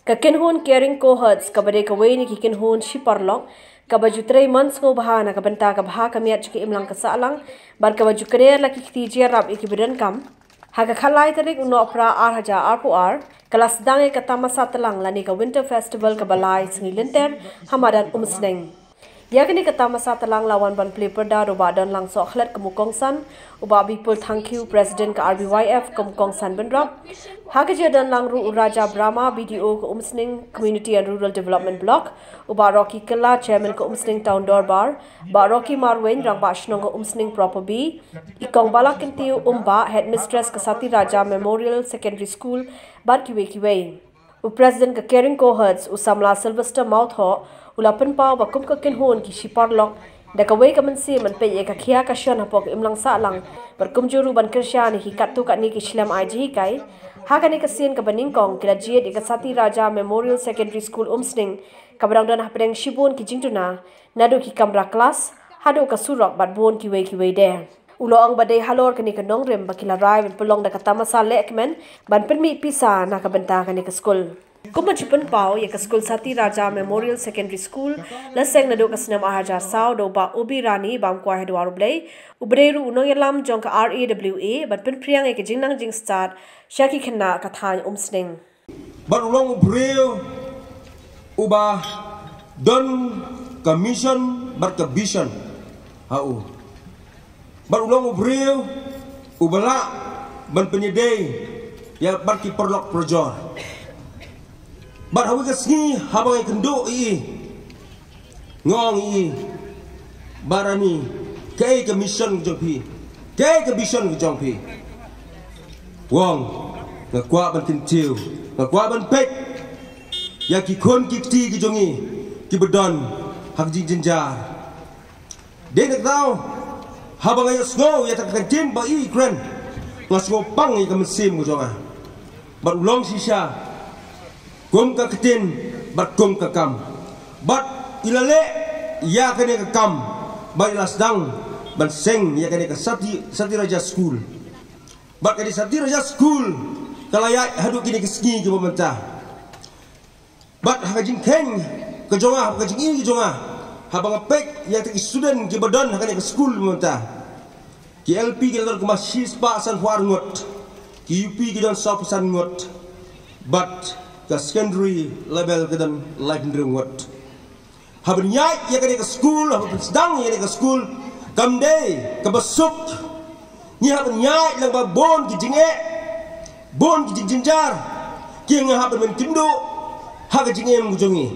Kakinhun caring cohorts kabade kawai ni kikinhun shiparlok kabaju 3 months ngo bahana kabanta kabha kamiat juki imlang kasalang bar kabaju krer la kikti rap ikibidan kam haga khalai tarik uno apra ar pu ar kelas dange katama satalang lani ka winter festival kabalai singilenter hamadan umsneng yakni katama satalang lawan ban play perda roba dan lang so khlat kamukong san uba people thank you president ka RBYF kamukong san benrap haga dan lang ru raja brahma BDO ka umsning community and rural development block uba rocky kala chairman ka umsning town dorbar ba rocky marwen rang ba shnong ka umsning proper b ikong balak kintiu umba headmistress ka sati raja memorial secondary school bar kiwe president ka caring cohorts usamla sylvester mouth ho ulapan pau bakum ka kinhon ki shiparlok da kawai ka mansi man pe ka khia ka shan hapok imlang sa lang berkum juru ban kersya ni hikat tu ka ni ki shlam aji kai ha ka ni ka sin ka baning kong kila jiet ka sati raja memorial secondary school umsning ka barang dan hapeng shibon ki jingtuna nadu ki kamra class hadu ka surok bat bon ki wei de ulo ang badai halor kani ka nongrem bakila rai pelong da katama sa lekmen ban permi pisa na ka benta kani ka school Kumachipan pau ya ka school Sati Raja Memorial Secondary School laseng na do ka sinam ahajar sao do ba ubi rani bam kwa hedwaru blay ubreru unong yalam jong ka RAWA bat pen priang e ke jingnang jing start shaki khanna ka than umsning bat ulong ubreu uba don commission bat ka vision hau bat ulong ubreu ubala ban penyedai ya bat ki perlok projor bat hawi kasni habang kendo i ngong i barani kay ka mission jongpi kay ka vision jongpi wong ngakwa ban tintiu ngakwa ban pek ya ki kon ki ti ki jongi ki bedon hak jing jinjar de nak tau habang ay snow ya tak tin ba i kren ngasgo pang i ka mesim jonga bat ulong sisha kum ka ketin bat kum ka kam bat ilale ya kene ka kam bat ilasdang ban seng ya kene ka sati raja school bat kene sati raja school kalaya hadu kini ke ski ke pemerintah bat hajing keng ke jonga hajing ini ke jonga habang pek ya ke student ke badan kene ke school pemerintah ki LP ke lor ke masis pa san huar ngot ki UP ke don sop san ngot bat ka secondary level ke dan legendary ngot haben nyai ya ke school haben sedang ya ke school kamde ke besuk ni haben nyai lang ba bon ki jinge bon ki jinjar ki nga haben men tindo ha ke jinge mu jongi